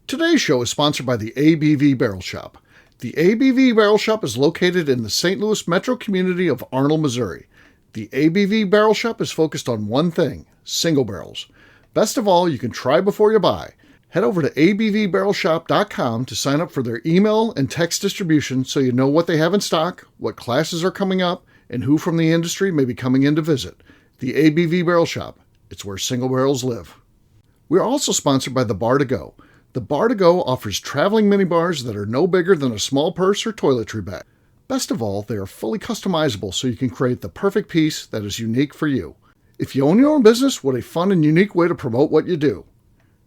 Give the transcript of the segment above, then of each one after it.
Today's show is sponsored by the ABV Barrel Shop. The ABV Barrel Shop is located in the St. Louis metro community of Arnold, Missouri. The ABV Barrel Shop is focused on one thing, single barrels. Best of all, you can try before you buy. Head over to abvbarrelshop.com to sign up for their email and text distribution so you know what they have in stock, what classes are coming up, and who from the industry may be coming in to visit. The ABV Barrel Shop. It's where single barrels live. We are also sponsored by the Bar to Go. The Bar to Go offers traveling minibars that are no bigger than a small purse or toiletry bag. Best of all, they are fully customizable so you can create the perfect piece that is unique for you. If you own your own business, what a fun and unique way to promote what you do.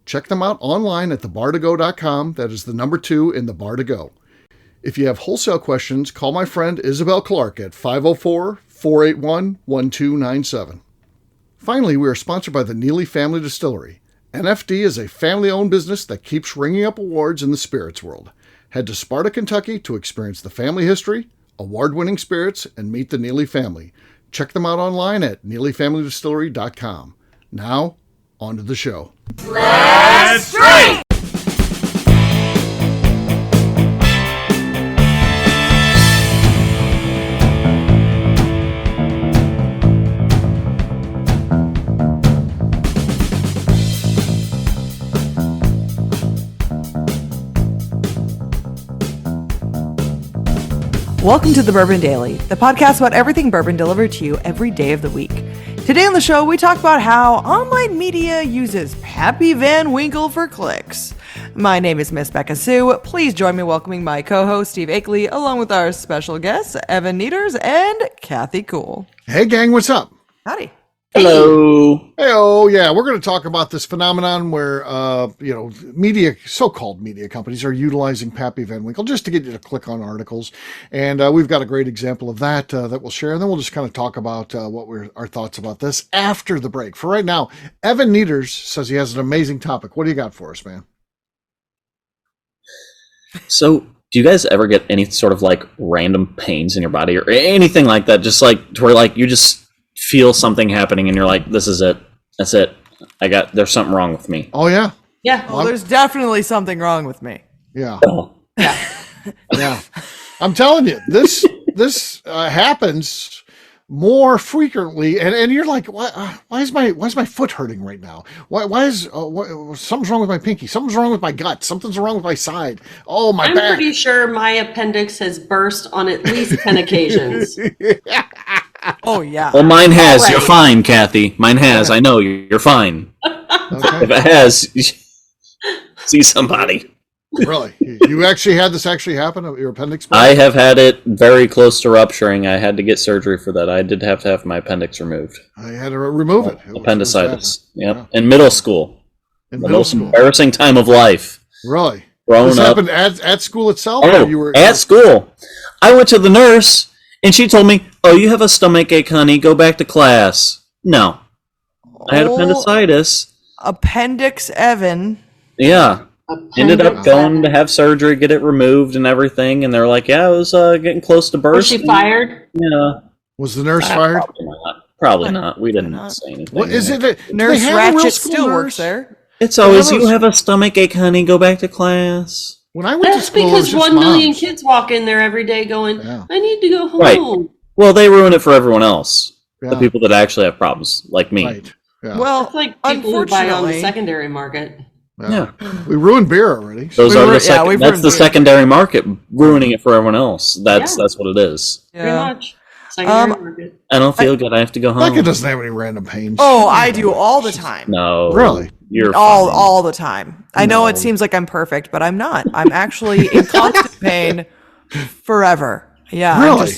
Check them out online at thebartogo.com. That is the number 2 in the Bar to Go. If you have wholesale questions, call my friend Isabel Clark at 504-481-1297. Finally, we are sponsored by the Neely Family Distillery. NFD is a family-owned business that keeps ringing up awards in the spirits world. Head to Sparta, Kentucky to experience the family history, award-winning spirits, and meet the Neely family. Check them out online at neelyfamilydistillery.com. Now, on to the show. Let's drink! Welcome to the Bourbon Daily, the podcast about everything bourbon delivered to you every day of the week. Today on the show, we talk about how online media uses Pappy Van Winkle for clicks. My name is Miss Beka Sue. Please join me welcoming my co-host, Steve Akeley, along with our special guests, Evan Nieders and Kathy Cool. Hey gang, what's up? Howdy. Hello. Hey, oh yeah, we're going to talk about this phenomenon where, media, so-called media companies are utilizing Pappy Van Winkle just to get you to click on articles. And we've got a great example of that that we'll share. And then we'll just kind of talk about our thoughts about this after the break. For right now, Evan Nieders says he has an amazing topic. What do you got for us, man? So, do you guys ever get any sort of like random pains in your body or anything like that? Just like to where like you just feel something happening and you're like, this is it. That's it. There's something wrong with me. Oh, yeah. Yeah. Well, there's definitely something wrong with me. Yeah. Oh. Yeah. I'm telling you, this happens more frequently. And you're like, why is my foot hurting right now? Why is something's wrong with my pinky? Something's wrong with my gut. Something's wrong with my side. Oh, my back. I'm pretty sure my appendix has burst on at least 10 occasions. Oh, yeah. Well, mine has. Right. You're fine, Kathy. Mine has. I know. You're fine. Okay. If it has, see somebody. Really? You actually had this happen? Your appendix? I have had it very close to rupturing. I had to get surgery for that. I did have to have my appendix removed. I had to remove it. Appendicitis. Yep. Yeah. In middle school. In The middle most school. embarrassing time of life. Really? Growing This up. happened at school itself? Oh, or you were at school. I went to the nurse, and she told me, "Oh, you have a stomach ache, honey. Go back to class." No. I had appendicitis. Appendix Evan. Yeah. Ended up going to have surgery, get it removed and everything, and they're like, yeah, it was getting close to Was bursting. she fired? Yeah. Was the nurse fired? Probably not. We didn't say anything. What is it? Do Nurse they have a real Ratchet school still nurse? works there. It's always, They have you a- have a stomach ache, honey. Go back to class. When I went That's to school, it was because just 1 million moms. kids walk in there every day going, Yeah. I need to go home. Right. Well, they ruin it for everyone else. Yeah. The people that actually have problems, like me. Right. Yeah. Well, It's like people who buy on the unfortunately, secondary market. Yeah. We ruined beer already. Those are we've that's ruined the beer. secondary market, ruining it for everyone else. That's Yeah. what it is. Pretty yeah. much. Secondary market. I don't feel good. I have to go home. Becca doesn't have any random pains. Oh, I do all the time. No. Really? You're all fine. all the time. I know No. it seems like I'm perfect, but I'm not. I'm actually in constant pain forever. Yeah. Really?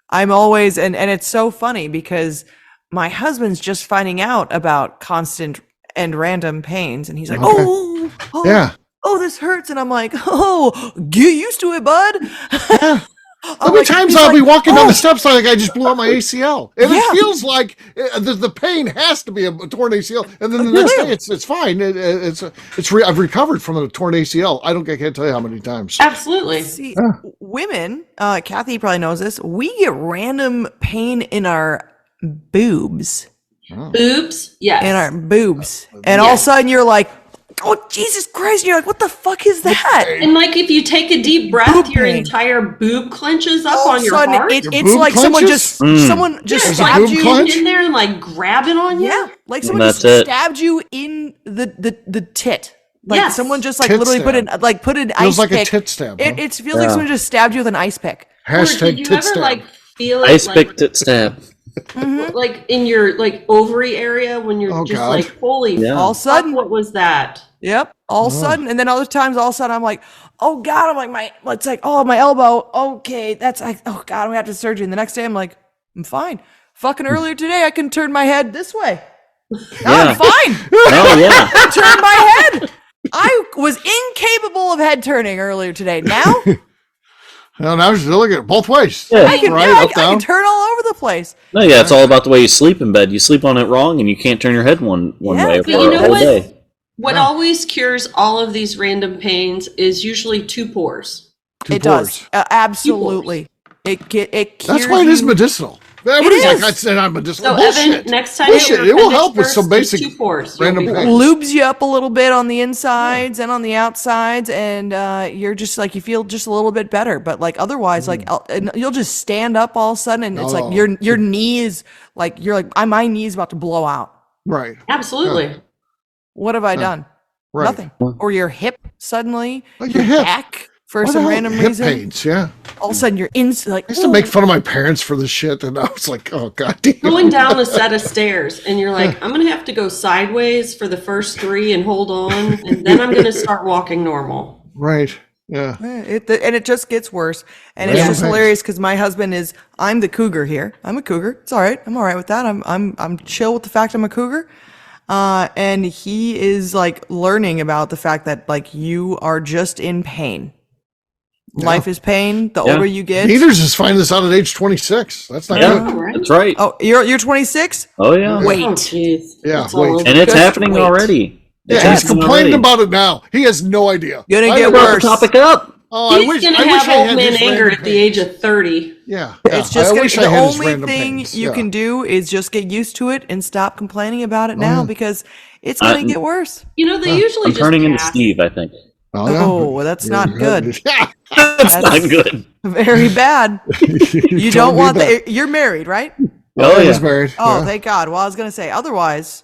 I'm always and it's so funny because my husband's just finding out about constant and random pains and he's like, Okay. oh, Yeah. oh, this hurts. And I'm like, oh, get used to it, bud. Yeah. How I'm many like- times he's I'll be like, walking down "Oh." the steps like I just blew out my ACL, and Yeah. it feels like the pain has to be a torn ACL, and then the next day it's fine. I've recovered from a torn ACL. I can't tell you how many times. Absolutely. See, women, Kathy probably knows this. We get random pain in our boobs, Boobs? Yes. and all of a sudden you're like, oh, Jesus Christ. And you're like, what the fuck is that? And like if you take a deep breath, Boob your pain. entire boob clenches up All of on a your sudden, heart. it's boob like someone clenches? just It's stabbed like boob you. clench? in there and like grabbing on you. Yeah, like someone That's just it. stabbed you in the tit. Like Yes. someone just like Tit literally put stab. an Feels ice like a pick. tit stab, huh? It feels like someone just stabbed you with an ice pick. Or Hashtag did you tit ever stab. like feel it Ice like, picked it stab. like in your like ovary area when you're Oh, just God. like, holy Yeah. All of a fuck, sudden, what was that? yep. All of a sudden, and then other times, all of a sudden, I'm like, oh God, I'm like it's like, oh, my elbow. Okay, that's like, oh God, I'm gonna have to surgery. And the next day, I'm like, I'm fine. Fucking earlier today, I can turn my head this way. I'm fine. Oh yeah. Turn my head. I was incapable of head turning earlier today. Now Well, now you're looking at it both ways. Yeah. I can, Right, I up, can down. turn all over the place. No, yeah, it's all about the way you sleep in bed. You sleep on it wrong, and you can't turn your head one Yeah, way but for you a know whole what? day. What always cures all of these random pains is usually two pores. It pores. does. Absolutely. It cures That's why it is you. medicinal. Everybody's is. like, I said I'm medicinal. So Bullshit. Evan, next time Bullshit. your It will appendix help with bursts, some just basic two pores. random You'll be things. Lubes you up a little bit on the insides and on the outsides, and you're just like, you feel just a little bit better. But like otherwise, like and you'll just stand up all of a sudden, and it's like your knee is like, you're like, my knee is about to blow out. Right. Absolutely. What have I done? Right. Nothing. Or your hip suddenly, Like your hip. back for What some the hell? random Hip reason. pains, yeah. All of a sudden, you're in like. I used to make fun of my parents for this shit, and I was like, oh, God damn. Going down a set of stairs, and you're like, I'm going to have to go sideways for the first three and hold on, and then I'm going to start walking normal. Right. Yeah. And it just gets worse. And it's Random just things. hilarious because my husband is, I'm the cougar here. I'm a cougar. It's all right. I'm all right with that. I'm chill with the fact I'm a cougar. And he is like learning about the fact that like you are just in pain. Life is pain. The older you get. Peters is finding this out at age 26. That's not Yeah, good. Right? that's right. Oh, you're 26? Oh yeah. Wait. Oh, jeez. Yeah, That's all wait. over. And it's Just happening wait. already. It's Yeah, he's happening complaining already. about it now. He has no idea. Gonna I get know- Brought worse. the topic up. Oh, I He's wish, going to I wish have I old had man his anger random at the age pains. of 30. Yeah. It's just I gonna, wish I the had his only random thing pains. you Yeah. can do is just get used to it and stop complaining about it now because it's gonna get worse. You know, they usually I'm just turning into pass. Steve, I think. Oh, well, that's not good. Yeah. That's not good. Very bad. You don't want that. You're married, right? Oh, he's yeah. married. Oh, yeah. thank God. Well, I was going to say, otherwise,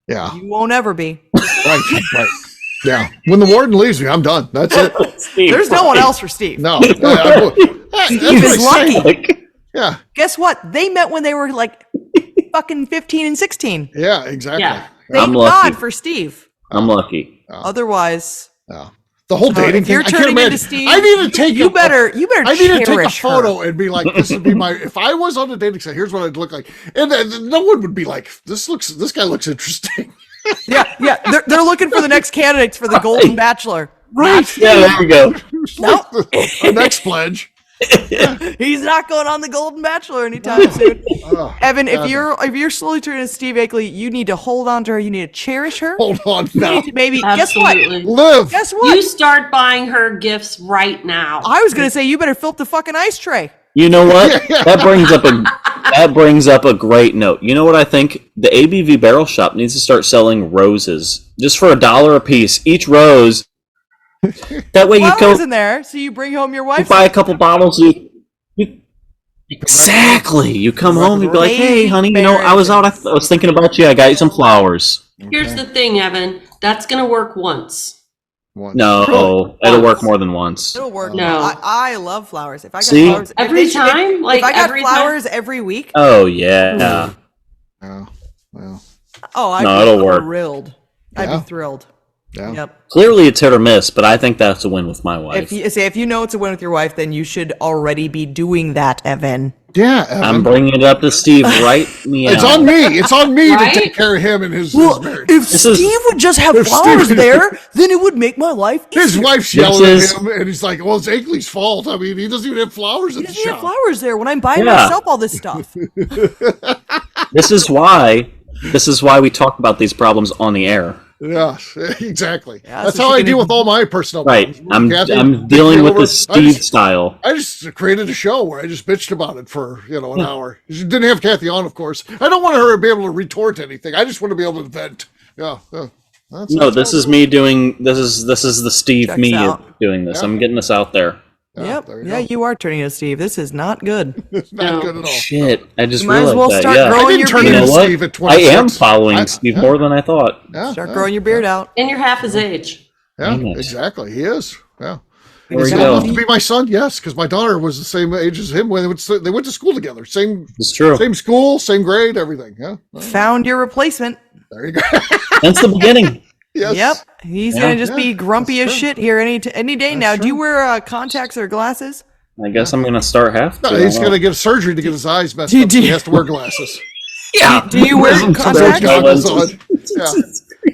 Yeah. you won't ever be. Right. Right. Yeah. When the warden leaves me, I'm done. That's it. Steve, There's no one else for Steve. No. Steve is lucky. Like, Yeah. Guess what? They met when they were like fucking 15 and 16. Yeah. Exactly. Yeah. Thank I'm lucky. God for Steve. I'm lucky. Otherwise, Yeah. The whole dating if you're thing. I can't turning into imagine. Steve, I need to take you better I need to take a cherish photo her. and be like, this would be my, if I was on a dating site, here's what I'd look like. And then no one would be like, this guy looks interesting. Yeah, yeah. They're looking for the next candidates for the Golden Bachelor. Right. Yeah, there we go. Nope. Our next pledge. He's not going on the Golden Bachelor anytime soon. Oh, Evan, if God. you're slowly turning to Steve Akeley, you need to hold on to her. You need to cherish her. Hold on You now. need to maybe Absolutely. Live. Guess what? You start buying her gifts right now. I was gonna say you better fill up the fucking ice tray. You know what? That brings up a great note. You know what I think? The ABV Barrel Shop needs to start selling roses just for $1 a piece. Each rose. That way you Flowers go in there, so you bring home your you wife. buy a couple bottles. Exactly. You come home, you be like, "Hey, honey, you know, I was out. I was thinking about you. I got you some flowers." Here's the thing, Evan. That's going to work once. No, it'll work more than once. It'll work. No. I love flowers. If I got See? flowers Every time? if Like, I got every time? flowers every week. Oh yeah. Yeah. Well, Oh, I'd No, be it'll work. thrilled. I'd Yeah. be thrilled. yeah. Yep. Clearly, it's hit or miss, but I think that's a win with my wife. If you know it's a win with your wife, then you should already be doing that, Evan. Yeah, Evan. I'm bringing it up to Steve right meow. It's on me. It's on me Right? to take care of him and his marriage. if This is- Steve would just have If flowers Steve- there, then it would make my life His easier. wife's yelling at is- him, and he's like, "Well, it's Akeley's fault. I mean, he doesn't even have flowers He at the doesn't have shop." flowers there when I'm buying Yeah. myself all this stuff. This is why we talk about these problems on the air. Yeah, exactly. Yeah, That's so how she I can- deal with all my personal Right. problems. Kathy, I'm dealing with over- the Steve style. I just created a show where I just bitched about it for an hour. She didn't have Kathy on, of course. I don't want her to be able to retort anything. I just want to be able to vent. Yeah. No, this is me doing. This is the Steve Checks me out. doing this. Yeah. I'm getting this out there. Yep. there Yeah, go. you are turning into Steve. This is not good. It's not No. good at all. Shit, I just You might as realized well that. start Yeah. growing I didn't your turn beard. You know into what? Steve at I 26. am following Steve more than I thought. Yeah, Start yeah, growing your beard out. And you're half his age. Yeah, Dang it. exactly. He is. Yeah. There we He's go. old enough to be my son, yes, because my daughter was the same age as him when they went to school together. Same It's true. school, same grade, everything. Yeah. Found your replacement. There you go. That's the beginning. Yes. Yep. He's Yeah. gonna just be Yeah, grumpy that's as true. shit here any day now. Do you true. wear contacts or glasses? I guess I'm gonna start half. No, he's going to get surgery to get his eyes messed Do- up. do So he you- has to wear glasses. Yeah. Do you wear Those contacts? goggles on. Yeah.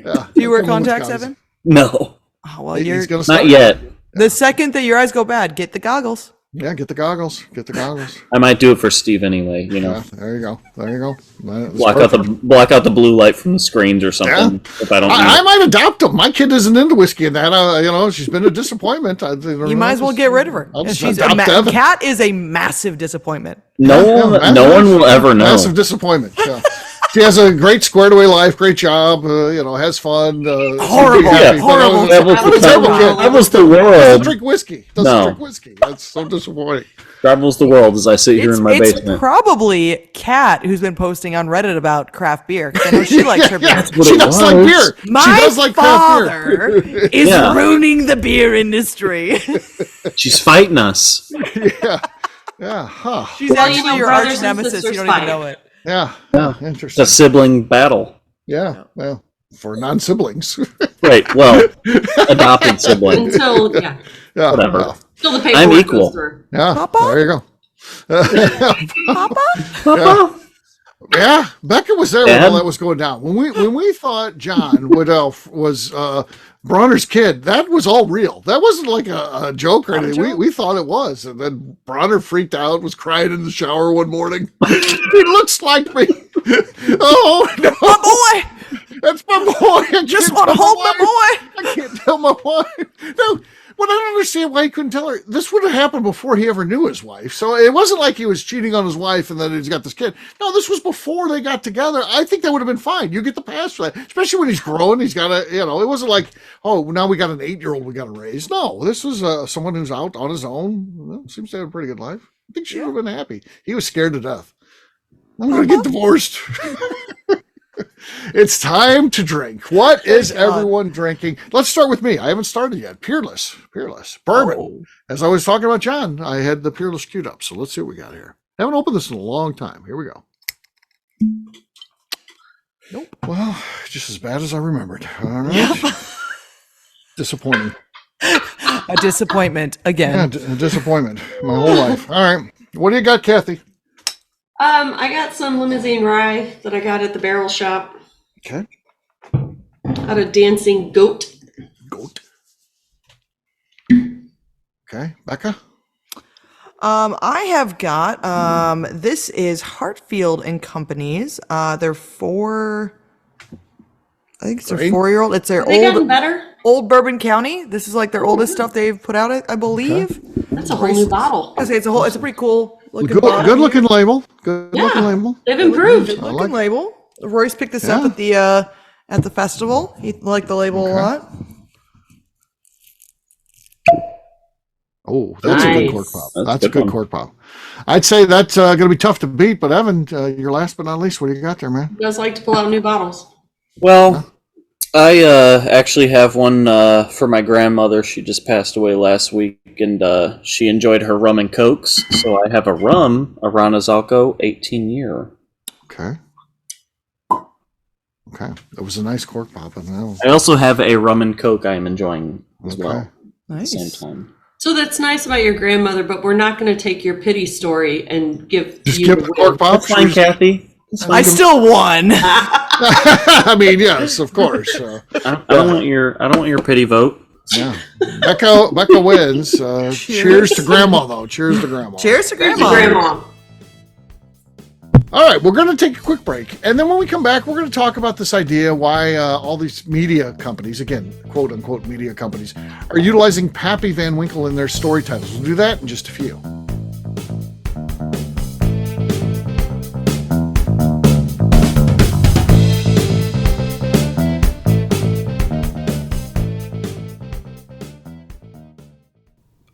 Yeah. Do you wear Come on with contacts, goggles. Evan? No, Oh, well, He's you're gonna start. not yet. the second that your eyes go bad, get the goggles. Yeah, get the goggles. Get the goggles. I might do it for Steve anyway. You know, Yeah, there you go. There you go. That's block out the blue light from the screens or something. If I don't, I might adopt him. My kid isn't into whiskey and that. She's been a disappointment. You might as well get rid of her. I'll just She's adopt Evan. Cat is a massive disappointment. no one will ever know. Massive disappointment. Yeah. She has a great squared away life, great job. Has fun. Horrible. happy. Horrible. That Travels the doesn't world. drink whiskey. Doesn't drink whiskey. That's so disappointing. Travels the world as I sit here in my It's basement. probably Kat who's been posting on Reddit about craft beer. 'Cause I know she likes her beer. what She it does like was. beer. My She does like craft beer. father is Yeah. ruining the beer industry. She's fighting us. Yeah. Huh. She's actually your brothers arch and nemesis. You sisters don't fight. even know it. Yeah. It's Interesting. a sibling battle. Yeah. Well, for non-siblings. Right. Well, adopted sibling. Until, yeah. Yeah. Whatever. well, Until the paperwork I'm goes equal. through. Yeah. Papa? There you go. Papa? Yeah, Becca was there Dad? when all that was going down. When we thought John was Bronner's kid, that was all real. That wasn't like a joke or Not a anything. joke? We thought it was. And then Bronner freaked out, was crying in the shower one morning. He looks like me. Oh no, My boy! that's my boy. I Just can't want to tell hold my wife. boy! I can't tell my wife. No, but I don't understand why he couldn't tell her. This would have happened before he ever knew his wife. So it wasn't like he was cheating on his wife and then he's got this kid. No, this was before they got together. I think that would have been fine. You get the pass for that, especially when he's growing. He's got a, it wasn't like, oh, now we got an 8-year-old we got to raise. No, this was someone who's out on his own. Well, seems to have a pretty good life. I think she would have been happy. He was scared to death. I'm going to get divorced. It's time to drink. What is everyone drinking? Let's start with me. I haven't started yet. Peerless. Bourbon. Oh. As I was talking about John, I had the Peerless queued up. So let's see what we got here. I haven't opened this in a long time. Here we go. Nope. Well, just as bad as I remembered. All right. Disappointing. A disappointment Yeah, again. a disappointment. My whole life. All right. What do you got, Kathy? I got some limousine rye that I got at the barrel shop Okay. out of Dancing Goat. Goat. Okay. Becca? I have got this is Hartfield and Company's. They're I think it's their Great. 4-year-old. It's their Have they gotten better? old Bourbon County. This is like their oldest stuff they've put out, I believe. That's a whole new bottle. I say it's a pretty cool looking Good, bottle. good looking label. Good looking Yeah, label. they've improved. Good I looking like- label. Royce picked this up Yeah. at the festival. He liked the label a lot. Oh, that's a good Nice. cork pop. That's That's a a good good one. cork pop. I'd say that's going to be tough to beat, but Evan, you're last but not least. What do you got there, man? You guys like to pull out new bottles. Well, I actually have one for my grandmother. She just passed away last week, and she enjoyed her rum and cokes. So I have a Ranazalco 18-year. Okay. Okay. That was a nice cork pop. And that was, I also have a rum and coke I am enjoying as Okay. well at the Nice. same time. So that's nice about your grandmother, but we're not going to take your pity story and give just you give the the win. cork pop. That's fine, Kathy. That's I fine. still won. I mean, yes, of course. I don't want your pity vote. Yeah. Becca wins. Cheers to grandma, though. Cheers to grandma. Cheers to Here's grandma. your grandma. All right, we're going to take a quick break. And then when we come back, we're going to talk about this idea why all these media companies, again, quote unquote media companies, are utilizing Pappy Van Winkle in their story titles. We'll do that in just a few.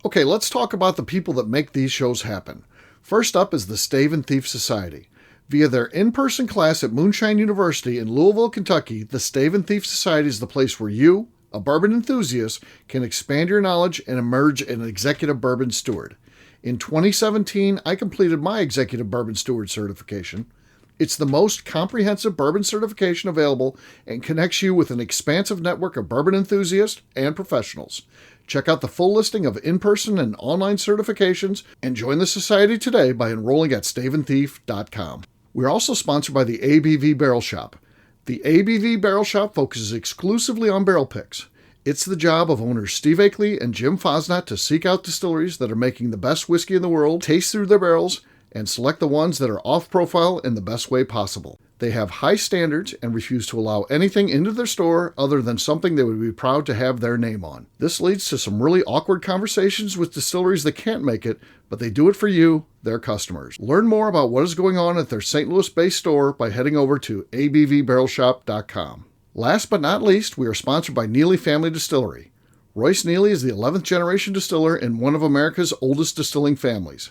Okay, let's talk about the people that make these shows happen. First up is the Stave and Thief Society. Via their in-person class at Moonshine University in Louisville, Kentucky, the Stave and Thief Society is the place where you, a bourbon enthusiast, can expand your knowledge and emerge an executive bourbon steward. In 2017, I completed my executive bourbon steward certification. It's the most comprehensive bourbon certification available and connects you with an expansive network of bourbon enthusiasts and professionals. Check out the full listing of in-person and online certifications and join the society today by enrolling at staveandthief.com. We're also sponsored by the ABV Barrel Shop. The ABV Barrel Shop focuses exclusively on barrel picks. It's the job of owners Steve Akeley and Jim Fosnot to seek out distilleries that are making the best whiskey in the world, taste through their barrels, and select the ones that are off-profile in the best way possible. They have high standards and refuse to allow anything into their store other than something they would be proud to have their name on. This leads to some really awkward conversations with distilleries that can't make it, but they do it for you, their customers. Learn more about what is going on at their St. Louis-based store by heading over to abvbarrelshop.com. Last but not least, we are sponsored by Neely Family Distillery. Royce Neely is the 11th generation distiller in one of America's oldest distilling families.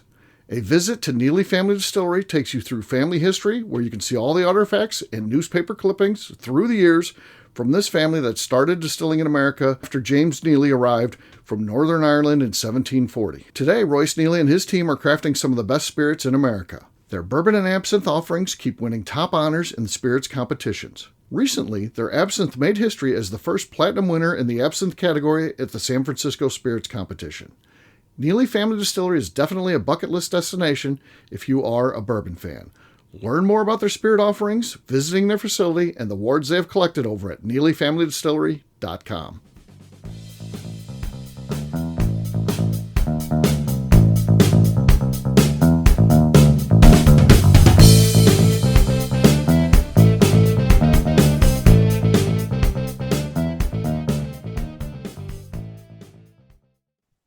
A visit to Neely Family Distillery takes you through family history, where you can see all the artifacts and newspaper clippings through the years from this family that started distilling in America after James Neely arrived from Northern Ireland in 1740. Today, Royce Neely and his team are crafting some of the best spirits in America. Their bourbon and absinthe offerings keep winning top honors in spirits competitions. Recently, their absinthe made history as the first platinum winner in the absinthe category at the San Francisco Spirits Competition. Neely Family Distillery is definitely a bucket list destination if you are a bourbon fan. Learn more about their spirit offerings, visiting their facility, and the awards they have collected over at neelyfamilydistillery.com.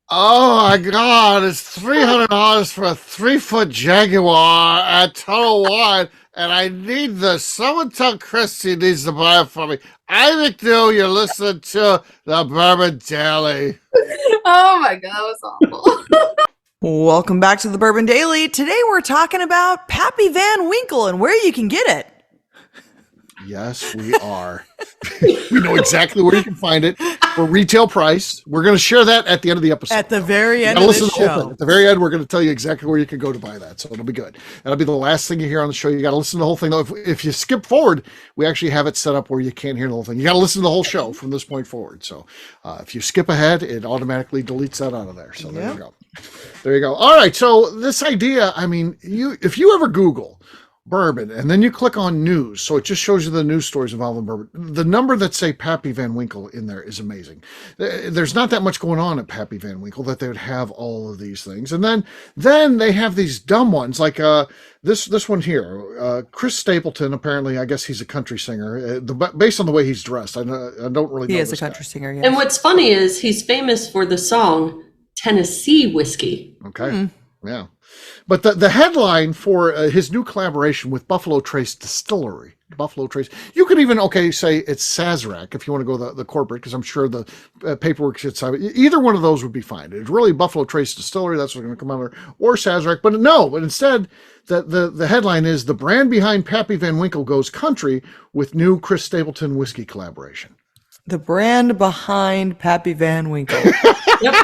Oh my God, it's $300 for a 3-foot Jaguar at Total Wine, and I need this. Someone tell Christy needs to buy it for me. I'm McNeil, you're listening to the Bourbon Daily. Oh my God, that was awful. Welcome back to the Bourbon Daily. Today we're talking about Pappy Van Winkle and where you can get it. Yes, we are. We know exactly where you can find it for retail price. We're going to share that at the end of the episode. At the very end of the show. At the very end, we're going to tell you exactly where you can go to buy that. So it'll be good. That'll be the last thing you hear on the show. You got to listen to the whole thing. Though, if you skip forward, we actually have it set up where you can't hear the whole thing. You got to listen to the whole show from this point forward. So if you skip ahead, it automatically deletes that out of there. So there you go. There you go. All right. So this idea, I mean, if you ever Google bourbon and then you click on news, so it just shows you the news stories involving bourbon, the number that say Pappy Van Winkle in there is amazing. There's not that much going on at Pappy Van Winkle that they would have all of these things. And then they have these dumb ones like this one here, Chris Stapleton. Apparently, I guess he's a country singer, based on the way he's dressed. I don't really know. He is a country singer, yes. And what's funny is he's famous for the song Tennessee Whiskey. Okay. Yeah. But the headline for his new collaboration with Buffalo Trace Distillery, you could even, say it's Sazerac if you want to go the corporate, because I'm sure the paperwork should say either one of those would be fine. It's really Buffalo Trace Distillery, that's what's going to come out, or Sazerac. But instead, the headline is the brand behind Pappy Van Winkle goes country with new Chris Stapleton whiskey collaboration. The brand behind Pappy Van Winkle. Yep.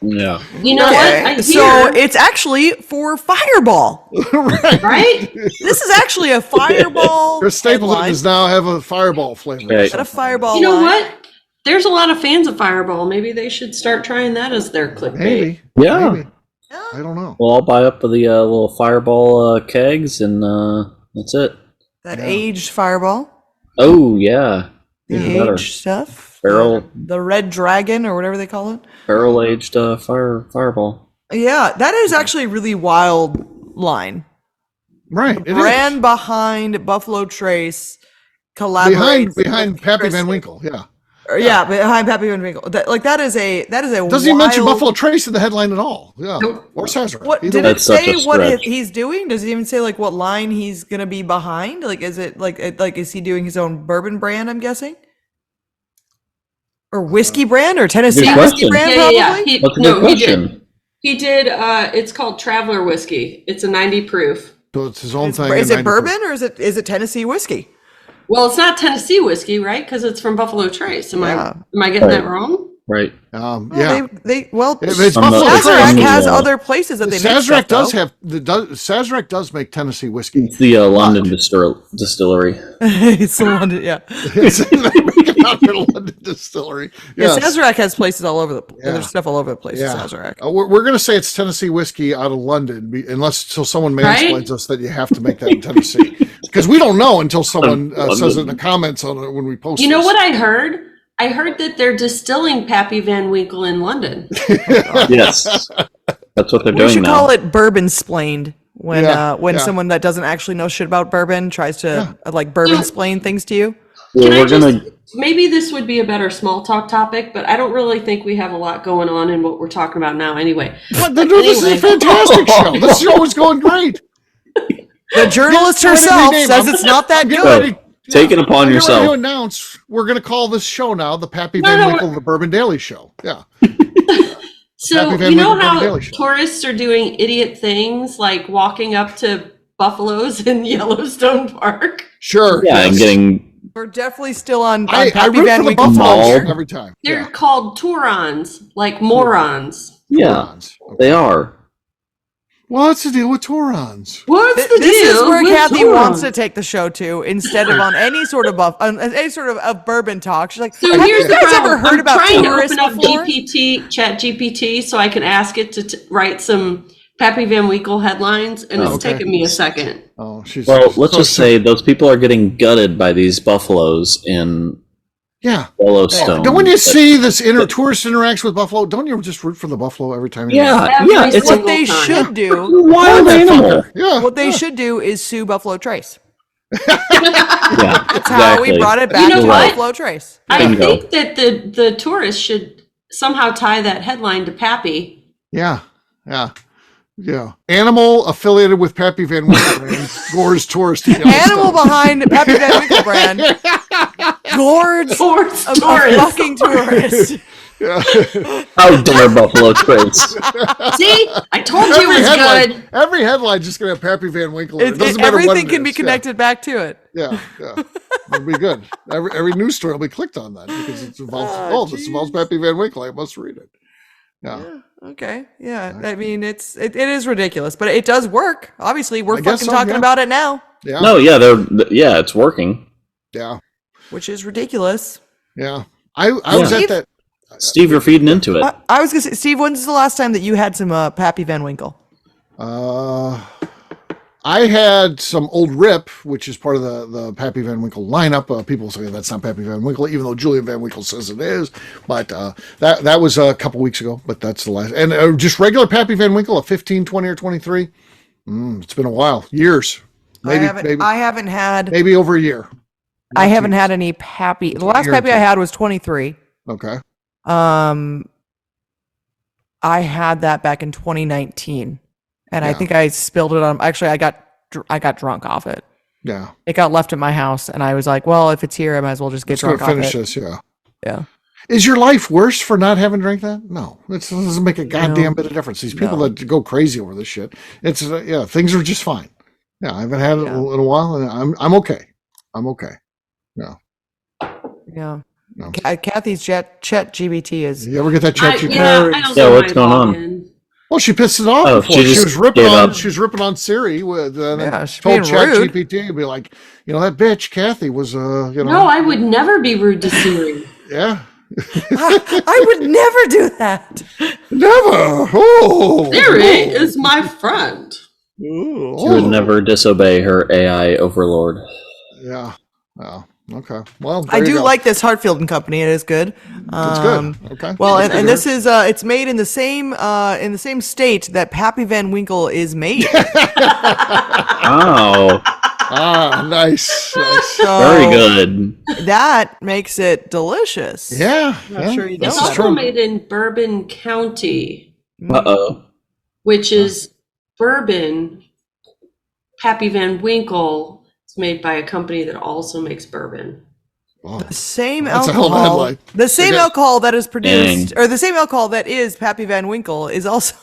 Yeah. You know what? So it's actually for Fireball. Right? This is actually a Fireball. Chris Stapleton does now have a Fireball flavor. Okay. Got a Fireball. You know what? There's a lot of fans of Fireball. Maybe they should start trying that as their clickbait. Maybe. Yeah. Maybe. I don't know. Well, I'll buy up the little Fireball kegs, and that's it. That aged Fireball. Oh, yeah. The Even better. aged stuff. Barrel. The Red Dragon, or whatever they call it. Barrel aged Fireball. Yeah, that is actually a really wild line. Right. The brand behind Buffalo Trace collaborates behind Pappy Van Winkle. Yeah. Yeah, behind Pappy Van Winkle. That is a doesn't even mention Buffalo Trace in the headline at all. Yeah. Or Sazerac. What did it say? What he's doing? Does it even say like what line he's gonna be behind? Like, is it like is he doing his own bourbon brand? I'm guessing. Or whiskey brand or Tennessee whiskey brand, probably? That's a good question. He did. It's called Traveler Whiskey. It's a 90 proof. So it's his own thing. Is and it bourbon or is it Tennessee whiskey? Well, it's not Tennessee whiskey, right? Because it's from Buffalo Trace. Am I getting that wrong? Right. Yeah. Sazerac Buffalo Trace. has other places that they make Sazerac stuff, Sazerac does make Tennessee whiskey. It's the London distillery. It's the London, yeah. They make it out their London distillery. Yeah, Yes. Sazerac has places all over the place. Yeah. There's stuff all over the place. Yeah. Sazerac. We're going to say it's Tennessee whiskey out of London, until someone mansplains us that you have to make that in Tennessee. Because we don't know until someone says it in the comments on it when we post. You know what I heard? I heard that they're distilling Pappy Van Winkle in London. Yes, that's what they're We doing should now. call it bourbon splained when Yeah. someone that doesn't actually know shit about bourbon tries to bourbon splain things to you. Well, Can I we're gonna. maybe this would be a better small talk topic, but I don't really think we have a lot going on in what we're talking about now anyway. This is a fantastic show. This show is going great. The journalist herself says it's not that good. Take it upon I'm yourself. ready to announce we're going to call this show now the Pappy Van Winkle the Bourbon Daily Show. Yeah. So Happy Van you know Winkle how Daily Show. tourists are doing idiot things like walking up to buffaloes in Yellowstone Park? Sure. Yeah, yes. and getting. We're definitely still on I Pappy root Van for the Winkle. Buffalo Mauled. every time. They're called Tourons, like morons. Yeah, they are. What's the deal with Tourons? What's the This is deal where with Kathy Tourons? wants to take the show to instead of on any sort of bourbon talk. She's like, So have here's you the guys problem. ever heard I'm about trying to tourists open up before? Chat GPT, so I can ask it to write some Pappy Van Winkle headlines, and it's okay. taken me a second. Oh, she's Well, let's just say those people are getting gutted by these buffaloes in yeah. Yellowstone. Don't when you see this tourist interacts with buffalo, don't you just root for the buffalo every time? Yeah, Every yeah, it's What single they time. should do, wild animal. Yeah. what they should do is sue Buffalo Trace. Yeah, That's how we brought it back You know to what? Buffalo Trace. I Bingo. think that the tourists should somehow tie that headline to Pappy. Yeah. Yeah. Yeah. Animal affiliated with Pappy Van Winkle and Gore's Tourist. in Yellowstone. Animal behind Pappy Van Winkle brand. Gourds Tourist, a tourist. fucking tourist. How dare Buffalo Trace? See, I told you it was good. Every headline's just going to have Pappy Van Winkle. In it. Doesn't matter what Everything it can be is. connected back to it. Yeah. It'll be good. Every news story will be clicked on that because it involves, this involves Pappy Van Winkle. I must read it. Yeah. Okay. Yeah. I mean, it is ridiculous, but it does work. Obviously, we're I guess fucking so, talking yeah. about it now, Yeah. No, yeah, it's working. Yeah. which is ridiculous. Yeah. I was Steve? at that. Steve, you're feeding into it. I was gonna say, Steve, when's the last time that you had some Pappy Van Winkle? I had some Old Rip, which is part of the Pappy Van Winkle lineup. People say that's not Pappy Van Winkle, even though Julian Van Winkle says it is. But that was a couple weeks ago. But that's the last. And just regular Pappy Van Winkle, a 15, 20, or 23. It's been a while, years. Maybe I haven't had. maybe over a year. I haven't had any Pappy. The last Year or Pappy I two. had was 23. Okay. I had that back in 2019, and I Yeah. think I spilled it on. Actually, I got drunk off it. Yeah. It got left at my house, and I was like, "Well, if it's here, I might as well just get Let's go drunk off finish it." this. Yeah. Yeah. Is your life worse for not having drank that? No, it doesn't make a goddamn bit of difference. These people No. that go crazy over this shit, it's things are just fine. Yeah, I haven't had it in a while, and I'm okay. I'm okay. Yeah. Yeah. No. Kathy's chat GBT is. You ever get that chat? I don't Yeah, know what's my going on? login. Well, she pissed it off Oh, before. she She just was ripping gave on. up. She was ripping on Siri with. Yeah, she's told being Chat rude. GPT to be like, that bitch Kathy was. No, I would never be rude to Siri. Yeah. I would never do that. Never. Oh. Siri is my friend. Oh. She would never disobey her AI overlord. Yeah. Oh. Okay. Well, I there you do go. like this Hartfield and Company. It is good. It's good. Okay. Well, That's and good. this is it's made in the same state that Pappy Van Winkle is made. Oh, Nice. So very good. That makes it delicious. Yeah. I'm sure you It's know also that. made in Bourbon County, Uh-oh. which is bourbon. Pappy Van Winkle is made by a company that also makes bourbon. Wow. The same That's a hell of a alcohol. headline. The same Okay. alcohol that is produced, Dang. or the same alcohol that is Pappy Van Winkle, is also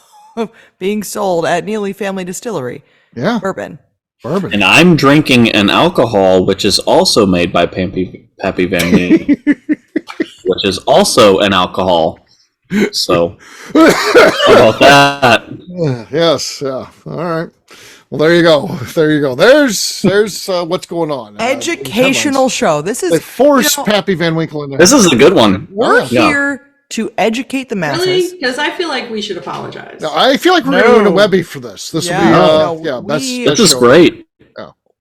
being sold at Neely Family Distillery. Yeah, Bourbon. bourbon. And I'm drinking an alcohol which is also made by Pappy Van Winkle, which is also an alcohol. So, how about that? Yes, yeah. All right. Well, there you go. There you go. There's what's going on. Educational show. This is They force Pappy Van Winkle in there. This is a good one. we're Yeah. here to educate the masses. Really? Because I feel like we should apologize. No, I feel like we're going to win a Webby for this. This Yeah, will be, no, best This is show. great.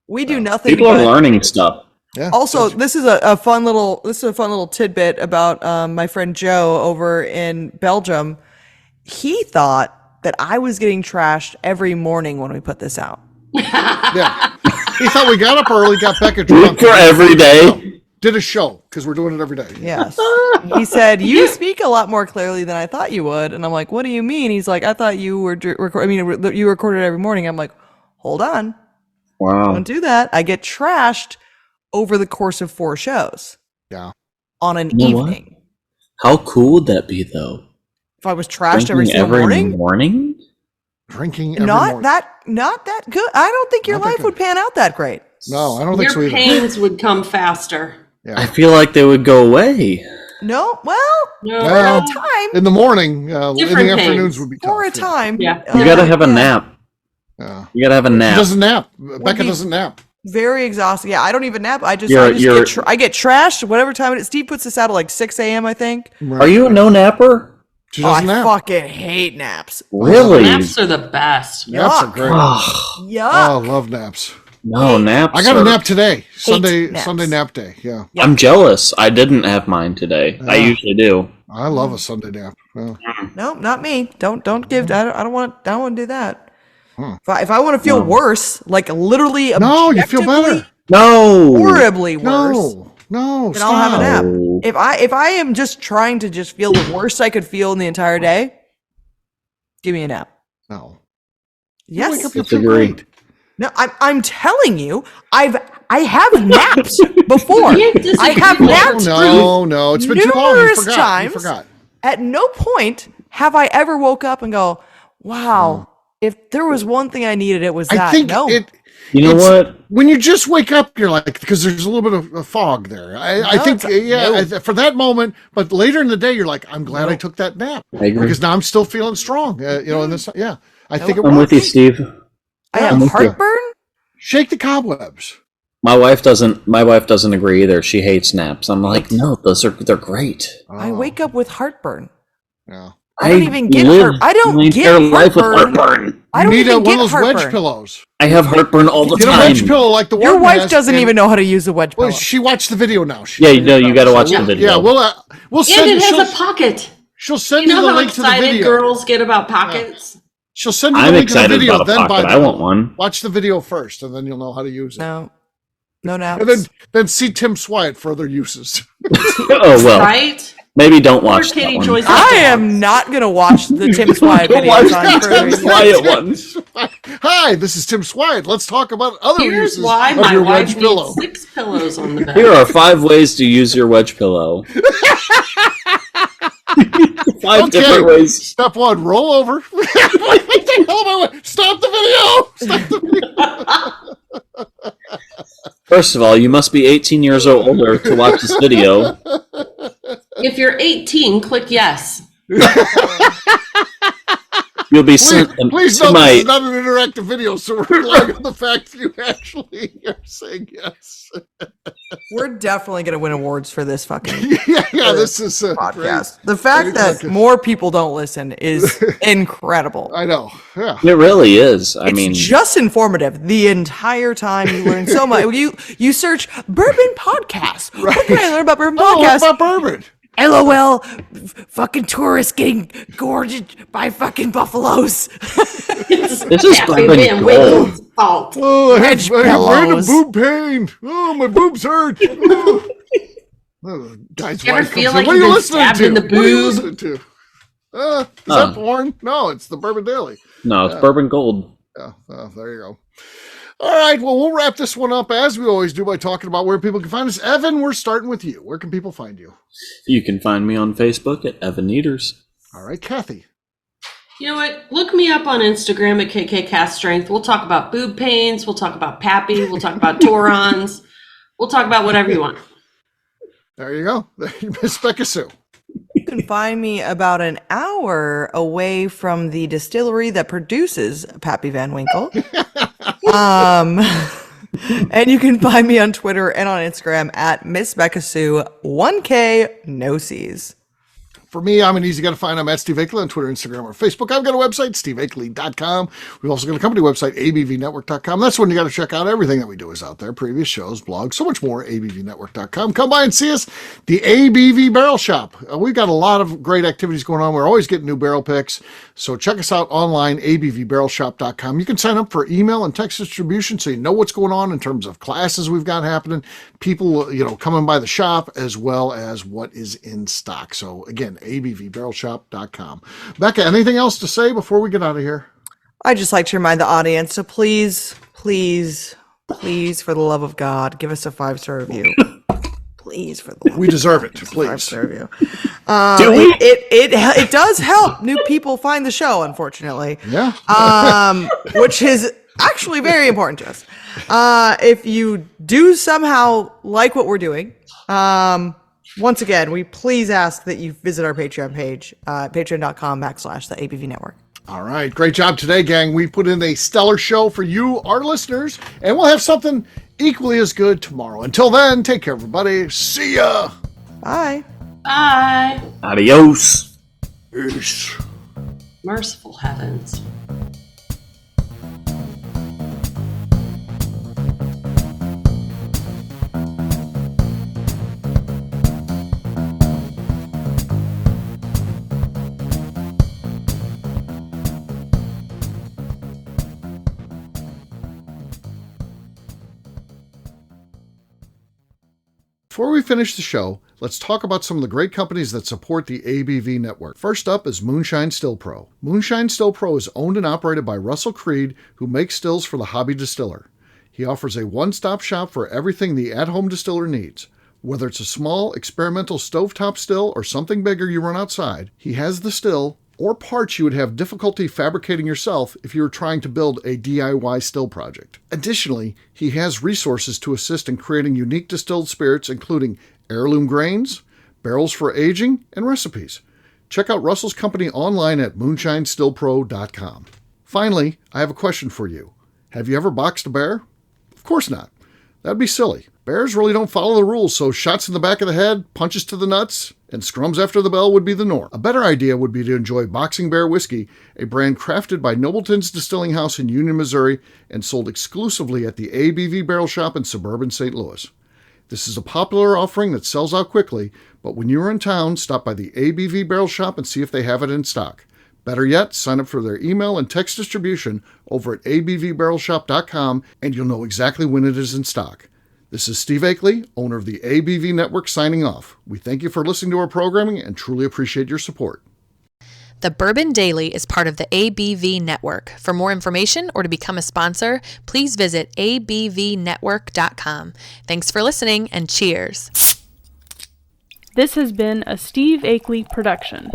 We do nothing. People are but- learning stuff. Yeah. Also, this is a fun little tidbit about my friend Joe over in Belgium. He thought that I was getting trashed every morning when we put this out. Yeah. He thought we got up early, got Beka drunk. For every day. Did a show because we're doing it every day. Yes. He said, "You speak a lot more clearly than I thought you would." And I'm like, "What do you mean?" He's like, "I thought you were you recorded every morning." I'm like, "Hold on. Wow. Don't do that. I get trashed over the course of 4 shows." Yeah. On an You know what? evening. How cool would that be, though? If I was trashed every Drinking single morning? morning? Drinking every Not morning. that good. I don't think your Not that life good. would pan out that great. No, I don't think Your so either. pains would come faster. I feel like they would go away. No, well, No. for a time. In the morning, in Different the afternoons pains. would be tough. For a time. Yeah. You gotta have a nap. Yeah. You gotta have a He nap. doesn't nap. Becca be- doesn't nap. Very exhausting. Yeah, I don't even nap. I just You're- I get trashed whatever time it is. Steve puts this out at like 6 a.m. I think. Are you a no napper? She Oh, I doesn't nap. fucking hate naps. Really? Naps are the best. Naps are Yuck. great. Yuck. Oh, I love naps. No, naps. I got a are- nap today. Sunday naps. Sunday nap day. Yeah. I'm jealous. I didn't have mine today. I Yeah. usually do. I love a Sunday nap. Yeah. No, not me. Don't give. I don't want to do that. Hmm. If I want to feel worse, like literally, No, you feel objectively, better. No. horribly worse. No, Then I'll have a stop. nap. No. If I am just trying to just feel the worst I could feel in the entire day, give me a nap. No. Yes. Wake up, you Disagree. feel great. No, I'm telling you, I have naps before. You can't I have disagree. napped No. It's been too long. You numerous forgot. times. You forgot. At no point have I ever woke up and go, "Wow, if there was one thing I needed, it was that." I think no. You know It's- what? When you just wake up, you're like, because there's a little bit of a fog there. I No, think, it's- no. for that moment, but later in the day, you're like, I'm glad I took that nap I agree. because now I'm still feeling strong. In this, I think it I'm with you, works. Steve. I I'm have with you. heartburn. Shake the cobwebs. My wife doesn't agree either. She hates naps. I'm like, no, they're great. I Oh, wake up with heartburn. Yeah. I don't even get live I don't my get entire life with heartburn. heartburn. I don't You need even one get of those heartburn. wedge pillows. I have heartburn all the Get a time. wedge pillow like the Your one wife has, doesn't and- even know how to use a wedge Well, pillow. she watched the video now. Yeah, you got to watch the video. Yeah, we'll And send. it has She'll, a pocket. she'll send You you know the how link to the excited video. girls get about pockets? She'll send you the I'm link to the excited video. about a Then buy pocket. the I want one. Watch the video first, and then you'll know how to use it. No naps. And then see Tim Swyatt for other uses. Oh well, Right? maybe don't Or watch that Katie one. Joyce. I am not gonna watch the Tim Swyatt videos on Tim further. Swyatt one. Hi, this is Tim Swyatt. Let's talk about other Here's uses why of my your wife wedge needs pillow. 6 pillows on the bed. Here are 5 ways to use your wedge pillow. 5 different ways. Step 1, roll over. What the hell am I? Stop the video. Stop the video. First of all, you must be 18 years or older to watch this video. If you're 18, click yes. You'll be Please, sent please to note this my. is not an interactive video, so we're relying on the fact that you actually are saying yes. We're definitely gonna win awards for this fucking Yeah, this is podcast. The fact that more people don't listen is incredible. I know. Yeah. It really is. I It's mean, just informative the entire time. You learn so much. You search Bourbon podcast. What can I learn about Bourbon Oh, what podcast? about bourbon? LOL, fucking tourists getting gorged by fucking buffaloes. It's This is Pappy Bourbon Van Gold. Winkle's fault. Oh, I Wedge have random pillows. boob pain. Oh, my boobs hurt. Oh, guy's You ever wife feel comes in. like What are you've you been listening stabbed to? in the What are you boob? listening to? Is that porn? No, it's the Bourbon Daily. no, it's Bourbon Gold. Yeah, there you go. All right, well, we'll wrap this one up as we always do by talking about where people can find us. Evan, we're starting with you. Where can people find you? You can find me on Facebook at Evan Eaters. All right, Kathy. You know what? Look me up on Instagram at KKCastStrength. We'll talk about boob pains. We'll talk about Pappy. We'll talk about Torons. We'll talk about whatever you want. There you go. Miss Beka Sue. You can find me about an hour away from the distillery that produces Pappy Van Winkle. And you can find me on Twitter and on Instagram at Miss Beka Sue, 1K, no C's. For me, I'm an easy guy to find. I'm at Steve Akeley on Twitter, Instagram, or Facebook. I've got a website, steveakeley.com. We've also got a company website, abvnetwork.com. That's when you got to check out everything that we do is out there. Previous shows, blogs, so much more, abvnetwork.com. Come by and see us, the ABV Barrel Shop. We've got a lot of great activities going on. We're always getting new barrel picks. So check us out online, abvbarrelshop.com. You can sign up for email and text distribution so you know what's going on in terms of classes we've got happening, people, coming by the shop, as well as what is in stock. So again, abvbarrelshop.com. Beka, anything else to say before we get out of here? I'd just like to remind the audience to please, for the love of God, give us a 5-star review. Please, for the love We deserve it, please. 5-star review. Do we? It does help new people find the show, unfortunately. Yeah. Which is actually very important to us. If you do somehow like what we're doing, once again, we please ask that you visit our Patreon page, patreon.com/the ABV Network. All right. Great job today, gang. We put in a stellar show for you, our listeners, and we'll have something equally as good tomorrow. Until then, take care, everybody. See ya. Bye. Bye. Adios. Peace. Merciful heavens. Before we finish the show, let's talk about some of the great companies that support the ABV network. First up is Moonshine Still Pro. Moonshine Still Pro is owned and operated by Russell Creed, who makes stills for the hobby distiller. He offers a one-stop shop for everything the at-home distiller needs. Whether it's a small, experimental stovetop still or something bigger you run outside, he has the still or parts you would have difficulty fabricating yourself if you were trying to build a DIY still project. Additionally, he has resources to assist in creating unique distilled spirits, including heirloom grains, barrels for aging, and recipes. Check out Russell's company online at moonshinestillpro.com. Finally, I have a question for you. Have you ever boxed a bear? Of course not. That'd be silly. Bears really don't follow the rules, so shots in the back of the head, punches to the nuts, and scrums after the bell would be the norm. A better idea would be to enjoy Boxing Bear Whiskey, a brand crafted by Nobleton's Distilling House in Union, Missouri, and sold exclusively at the ABV Barrel Shop in suburban St. Louis. This is a popular offering that sells out quickly, but when you are in town, stop by the ABV Barrel Shop and see if they have it in stock. Better yet, sign up for their email and text distribution over at abvbarrelshop.com and you'll know exactly when it is in stock. This is Steve Akeley, owner of the ABV Network, signing off. We thank you for listening to our programming and truly appreciate your support. The Bourbon Daily is part of the ABV Network. For more information or to become a sponsor, please visit abvnetwork.com. Thanks for listening and cheers. This has been a Steve Akeley production.